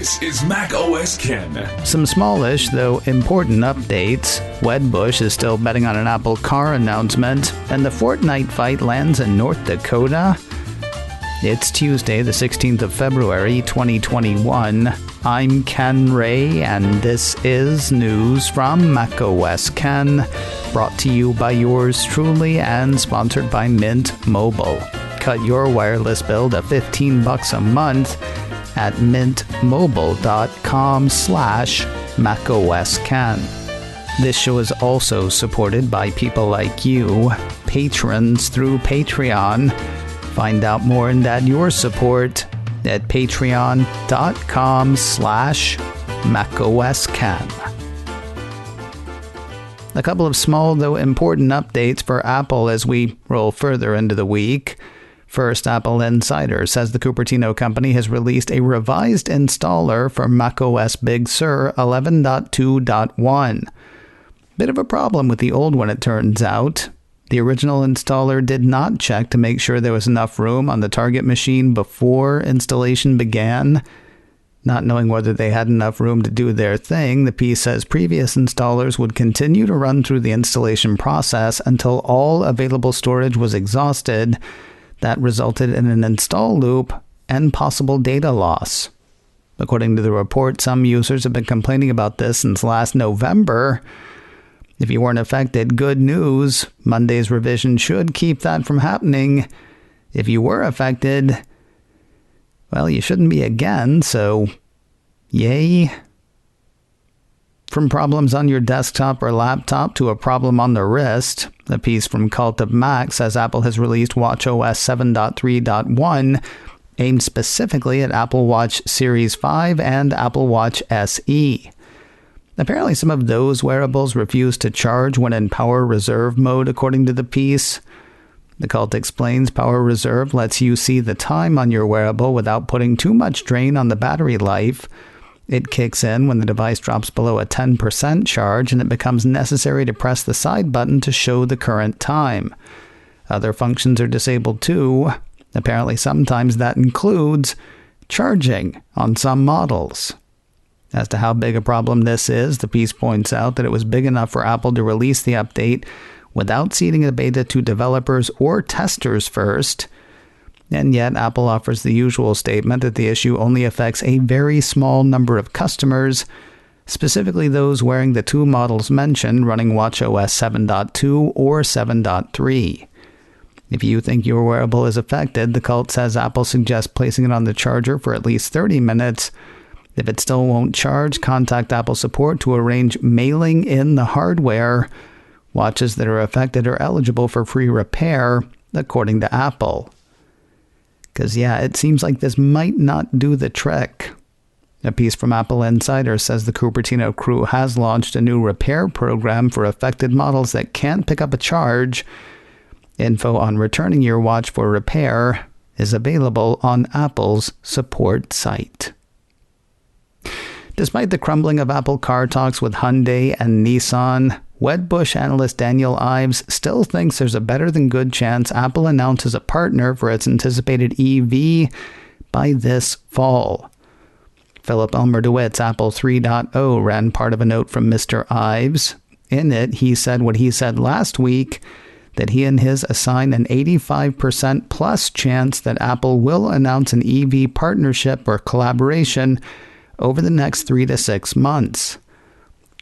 This is macOS Ken. Some smallish, though important updates. Wedbush is still betting on an Apple car announcement, and the Fortnite fight lands in North Dakota. It's Tuesday, the 16th of February, 2021. I'm Ken Ray, and this is news from macOS Ken, brought to you by yours truly and sponsored by Mint Mobile. Cut your wireless bill to $15 a month at mintmobile.com/macOSCan. This show is also supported by people like you, patrons through Patreon. Find out more and add your support at patreon.com/macOSCan. A couple of small though important updates for Apple as we roll further into the week. First, Apple Insider says the Cupertino company has released a revised installer for macOS Big Sur 11.2.1. Bit of a problem with the old one, it turns out. The original installer did not check to make sure there was enough room on the target machine before installation began. Not knowing whether they had enough room to do their thing, the piece says previous installers would continue to run through the installation process until all available storage was exhausted. That resulted in an install loop and possible data loss. According to the report, some users have been complaining about this since last November. If you weren't affected, good news. Monday's revision should keep that from happening. If you were affected, well, you shouldn't be again, so yay. From problems on your desktop or laptop to a problem on the wrist, a piece from Cult of Mac says Apple has released watchOS 7.3.1 aimed specifically at Apple Watch Series 5 and Apple Watch SE. Apparently some of those wearables refuse to charge when in power reserve mode, according to the piece. The Cult explains power reserve lets you see the time on your wearable without putting too much drain on the battery life. It kicks in when the device drops below a 10% charge, and it becomes necessary to press the side button to show the current time. Other functions are disabled too. Apparently sometimes that includes charging on some models. As to how big a problem this is, the piece points out that it was big enough for Apple to release the update without seeding the beta to developers or testers first. And yet, Apple offers the usual statement that the issue only affects a very small number of customers, specifically those wearing the two models mentioned running watchOS 7.2 or 7.3. If you think your wearable is affected, the Cult says Apple suggests placing it on the charger for at least 30 minutes. If it still won't charge, contact Apple support to arrange mailing in the hardware. Watches that are affected are eligible for free repair, according to Apple. Because, yeah, it seems like this might not do the trick. A piece from Apple Insider says the Cupertino crew has launched a new repair program for affected models that can't pick up a charge. Info on returning your watch for repair is available on Apple's support site. Despite the crumbling of Apple car talks with Hyundai and Nissan, Wedbush analyst Daniel Ives still thinks there's a better-than-good chance Apple announces a partner for its anticipated EV by this fall. Philip Elmer-DeWitt's Apple 3.0 ran part of a note from Mr. Ives. In it, he said what he said last week, that he and his assign an 85% plus chance that Apple will announce an EV partnership or collaboration over the next 3 to 6 months.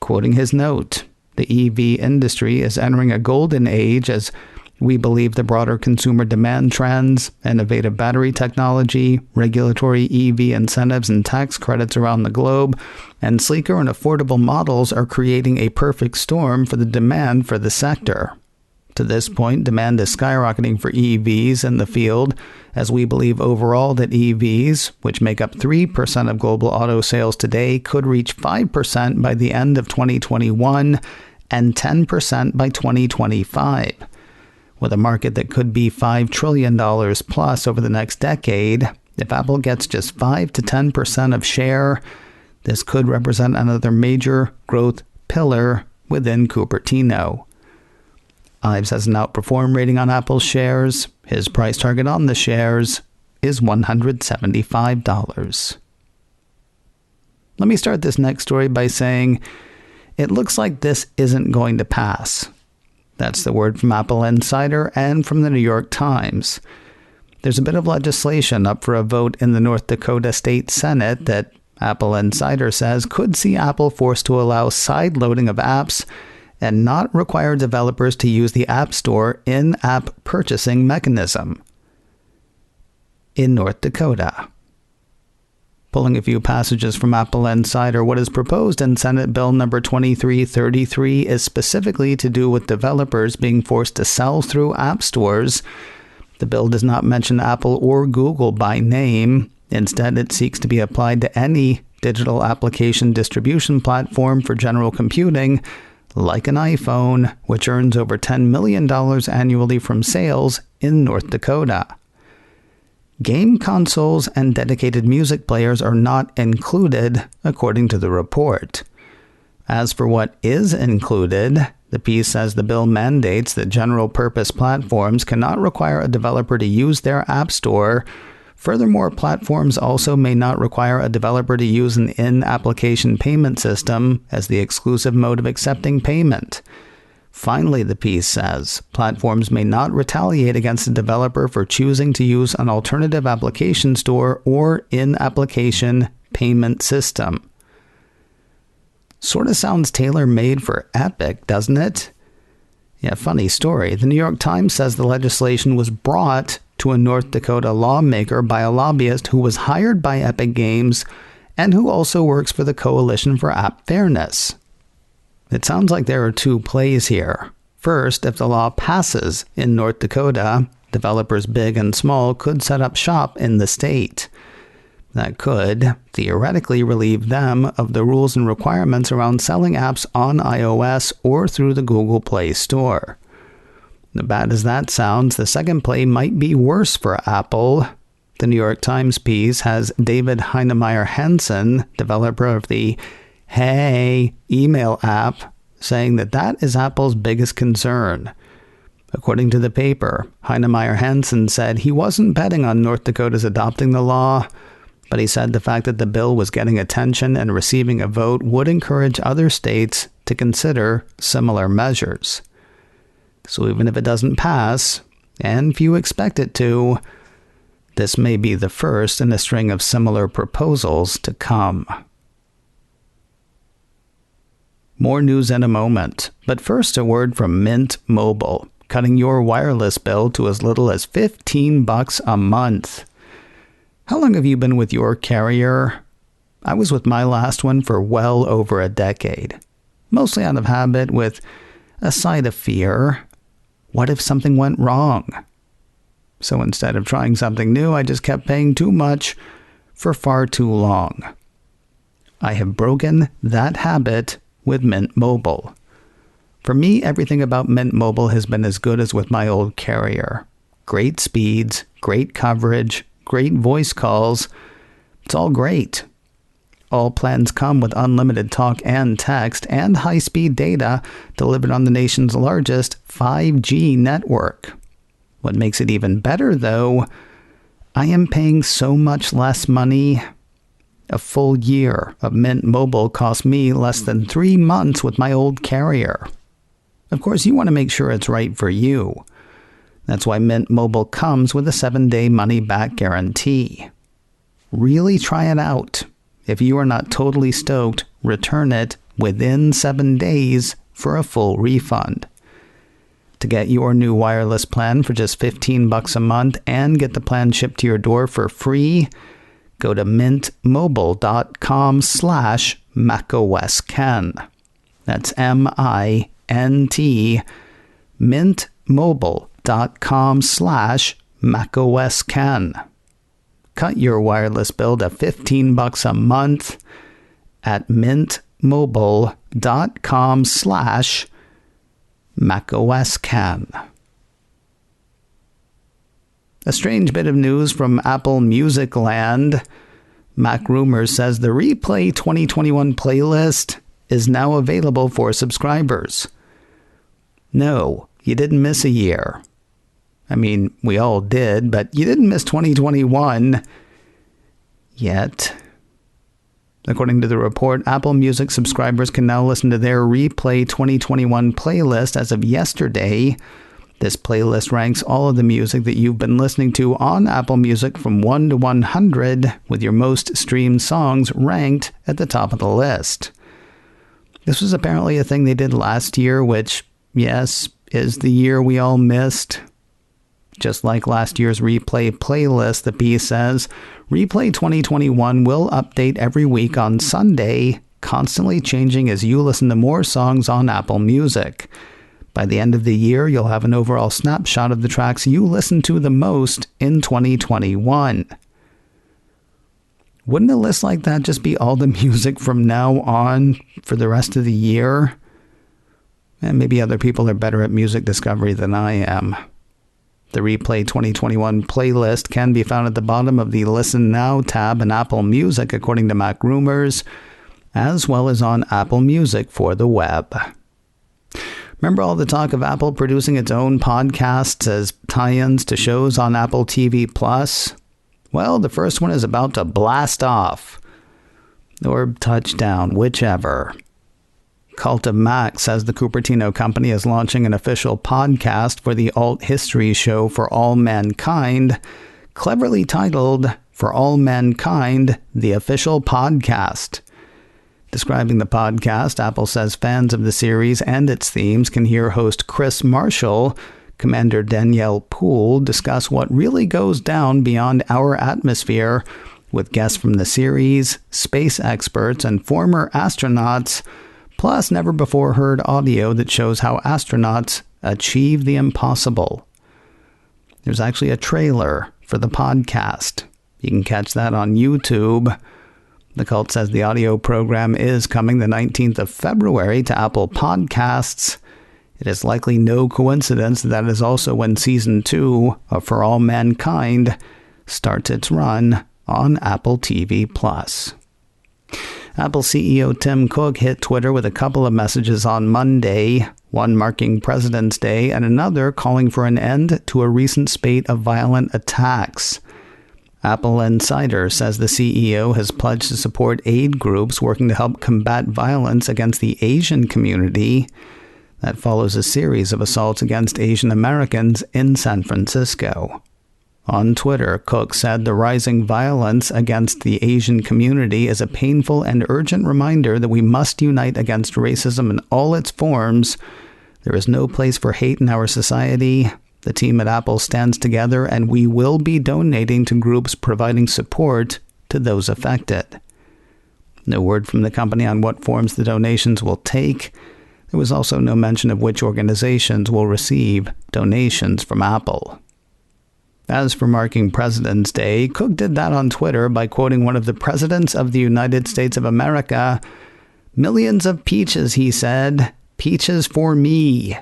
Quoting his note, the EV industry is entering a golden age as we believe the broader consumer demand trends, innovative battery technology, regulatory EV incentives and tax credits around the globe, and sleeker and affordable models are creating a perfect storm for the demand for the sector. To this point, demand is skyrocketing for EVs in the field, as we believe overall that EVs, which make up 3% of global auto sales today, could reach 5% by the end of 2021 and 10% by 2025. With a market that could be $5 trillion plus over the next decade, if Apple gets just 5 to 10% of share, this could represent another major growth pillar within Cupertino. Ives has an outperform rating on Apple's shares. His price target on the shares is $175. Let me start this next story by saying it looks like this isn't going to pass. That's the word from Apple Insider and from the New York Times. There's a bit of legislation up for a vote in the North Dakota State Senate that Apple Insider says could see Apple forced to allow side-loading of apps and not require developers to use the App Store in-app purchasing mechanism in North Dakota. Pulling a few passages from Apple Insider, what is proposed in Senate Bill number 2333 is specifically to do with developers being forced to sell through app stores. The bill does not mention Apple or Google by name. Instead, it seeks to be applied to any digital application distribution platform for general computing, like an iPhone, which earns over $10 million annually from sales in North Dakota. Game consoles and dedicated music players are not included, according to the report. As for what is included, the piece says the bill mandates that general-purpose platforms cannot require a developer to use their app store. Furthermore, platforms also may not require a developer to use an in-application payment system as the exclusive mode of accepting payment. Finally, the piece says, platforms may not retaliate against a developer for choosing to use an alternative application store or in-application payment system. Sort of sounds tailor-made for Epic, doesn't it? Yeah, funny story. The New York Times says the legislation was brought to a North Dakota lawmaker by a lobbyist who was hired by Epic Games and who also works for the Coalition for App Fairness. It sounds like there are two plays here. First, if the law passes in North Dakota, developers big and small could set up shop in the state. That could, theoretically, relieve them of the rules and requirements around selling apps on iOS or through the Google Play Store. As bad as that sounds, the second play might be worse for Apple. The New York Times piece has David Heinemeier Hansen, developer of the Hey email app, saying that that is Apple's biggest concern. According to the paper, Heinemeier Hansen said he wasn't betting on North Dakota's adopting the law, but he said the fact that the bill was getting attention and receiving a vote would encourage other states to consider similar measures. So even if it doesn't pass, and few expect it to, this may be the first in a string of similar proposals to come. More news in a moment, but first a word from Mint Mobile, cutting your wireless bill to as little as $15 a month. How long have you been with your carrier? I was with my last one for well over a decade, mostly out of habit with a side of fear. What if something went wrong? So instead of trying something new, I just kept paying too much for far too long. I have broken that habit with Mint Mobile. For me, everything about Mint Mobile has been as good as with my old carrier. Great speeds, great coverage, great voice calls. It's all great. All plans come with unlimited talk and text and high-speed data delivered on the nation's largest 5G network. What makes it even better, though, I am paying so much less money. A full year of Mint Mobile cost me less than 3 months with my old carrier. Of course, you want to make sure it's right for you. That's why Mint Mobile comes with a 7-day money-back guarantee. Really try it out. If you are not totally stoked, return it within 7 days for a full refund. To get your new wireless plan for just $15 a month and get the plan shipped to your door for free, go to mintmobile.com/macOSKen. That's MINT, mintmobile.com/macOSKen. Cut your wireless bill to $15 a month at mintmobile.com/macOSKen. A strange bit of news from Apple Music Land. Mac Rumors says the Replay 2021 playlist is now available for subscribers. No, you didn't miss a year. I mean, we all did, but you didn't miss 2021 yet. According to the report, Apple Music subscribers can now listen to their Replay 2021 playlist as of yesterday. This playlist ranks all of the music that you've been listening to on Apple Music from 1 to 100, with your most streamed songs ranked at the top of the list. This was apparently a thing they did last year, which, yes, is the year we all missed. Just like last year's Replay playlist, the piece says, Replay 2021 will update every week on Sunday, constantly changing as you listen to more songs on Apple Music. By the end of the year, you'll have an overall snapshot of the tracks you listen to the most in 2021. Wouldn't a list like that just be all the music from now on for the rest of the year? And maybe other people are better at music discovery than I am. The Replay 2021 playlist can be found at the bottom of the Listen Now tab in Apple Music, according to Mac Rumors, as well as on Apple Music for the web. Remember all the talk of Apple producing its own podcasts as tie-ins to shows on Apple TV Plus? Well, the first one is about to blast off. Or touchdown, whichever. Cult of Mac says the Cupertino company is launching an official podcast for the alt history show For All Mankind, cleverly titled For All Mankind, the Official Podcast. Describing the podcast, Apple says fans of the series and its themes can hear host Chris Marshall, Commander Danielle Poole discuss what really goes down beyond our atmosphere, with guests from the series, space experts, and former astronauts, plus never-before-heard audio that shows how astronauts achieve the impossible. There's actually a trailer for the podcast. You can catch that on YouTube. The cult says the audio program is coming the 19th of February to Apple Podcasts. It is likely no coincidence that is also when Season 2 of For All Mankind starts its run on Apple TV+. Apple CEO Tim Cook hit Twitter with a couple of messages on Monday, one marking President's Day and another calling for an end to a recent spate of violent attacks. Apple Insider says the CEO has pledged to support aid groups working to help combat violence against the Asian community. That follows a series of assaults against Asian Americans in San Francisco. On Twitter, Cook said the rising violence against the Asian community is a painful and urgent reminder that we must unite against racism in all its forms. There is no place for hate in our society. The team at Apple stands together, and we will be donating to groups providing support to those affected. No word from the company on what forms the donations will take. There was also no mention of which organizations will receive donations from Apple. As for marking President's Day, Cook did that on Twitter by quoting one of the presidents of the United States of America. "Millions of peaches," he said. "Peaches for me."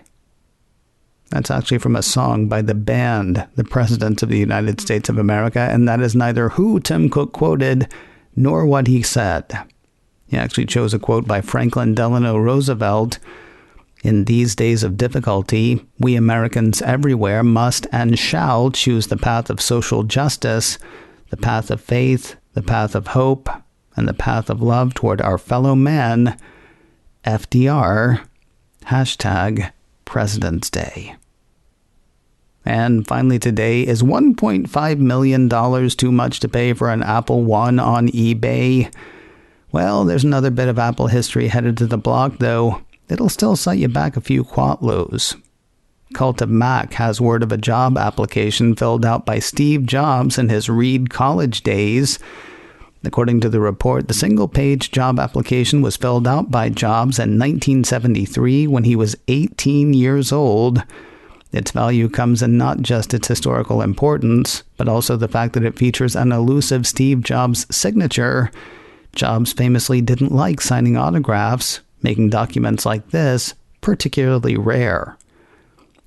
That's actually from a song by the band, the President of the United States of America, and that is neither who Tim Cook quoted nor what he said. He actually chose a quote by Franklin Delano Roosevelt. "In these days of difficulty, we Americans everywhere must and shall choose the path of social justice, the path of faith, the path of hope, and the path of love toward our fellow man. FDR, hashtag President's Day." And finally today, is $1.5 million too much to pay for an Apple One on eBay? Well, there's another bit of Apple history headed to the block, though. It'll still set you back a few quatlos. Cult of Mac has word of a job application filled out by Steve Jobs in his Reed College days. According to the report, the single-page job application was filled out by Jobs in 1973 when he was 18 years old. Its value comes in not just its historical importance, but also the fact that it features an elusive Steve Jobs signature. Jobs famously didn't like signing autographs, making documents like this particularly rare.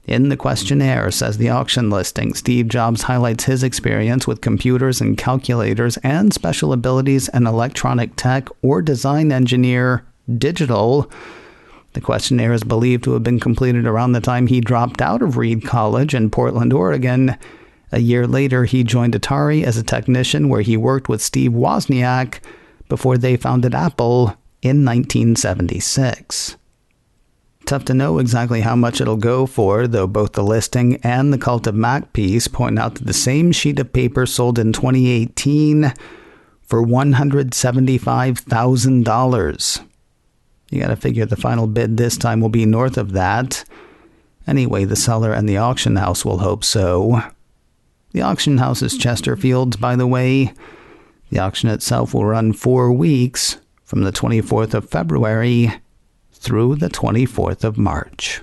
In the questionnaire, says the auction listing, Steve Jobs highlights his experience with computers and calculators and special abilities in electronic tech or design engineer digital. The questionnaire is believed to have been completed around the time he dropped out of Reed College in Portland, Oregon. A year later, he joined Atari as a technician where he worked with Steve Wozniak before they founded Apple in 1976. Tough to know exactly how much it'll go for, though both the listing and the Cult of Mac piece point out that the same sheet of paper sold in 2018 for $175,000. You gotta figure the final bid this time will be north of that. Anyway, the seller and the auction house will hope so. The auction house is Chesterfield's, by the way. The auction itself will run 4 weeks, from the 24th of February through the 24th of March.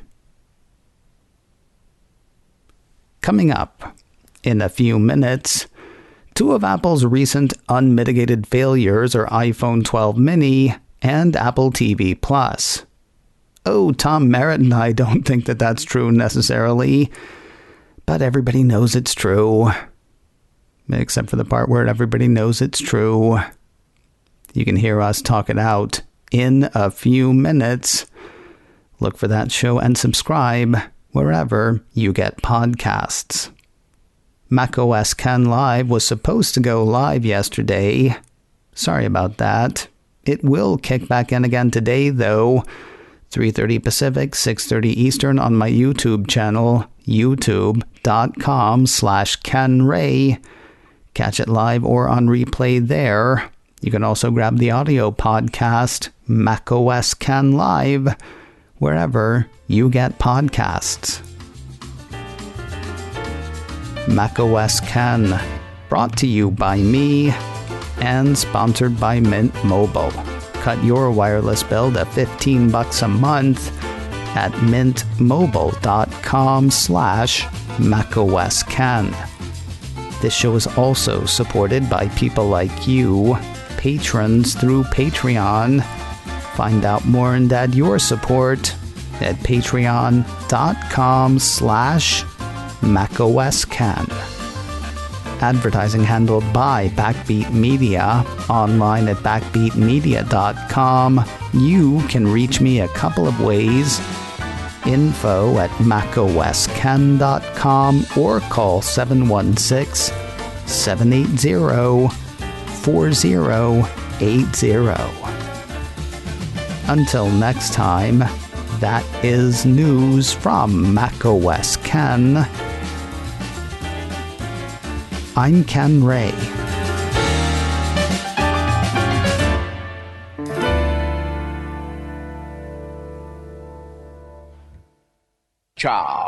Coming up in a few minutes, 2 of Apple's recent unmitigated failures are iPhone 12 mini and Apple TV Plus. Oh, Tom Merritt and I don't think that that's true necessarily, but everybody knows it's true. Except for the part where everybody knows it's true. You can hear us talk it out in a few minutes. Look for that show and subscribe wherever you get podcasts. macOS Ken Live was supposed to go live yesterday. Sorry about that. It will kick back in again today, though. 3:30 Pacific, 6:30 Eastern on my YouTube channel, youtube.com/KenRay. Catch it live or on replay there. You can also grab the audio podcast, macOS Ken Live, wherever you get podcasts. macOS Ken, brought to you by me and sponsored by Mint Mobile. Cut your wireless bill to $15 a month at mintmobile.com/macOSKen. This show is also supported by people like you, patrons through Patreon. Find out more and add your support at patreon.com/macOSKen. Advertising handled by Backbeat Media, online at backbeatmedia.com. You can reach me a couple of ways. Info at macosken.com or call 716-780-4080. Until next time, that is news from macOS Ken. I'm Ken Ray. Ciao.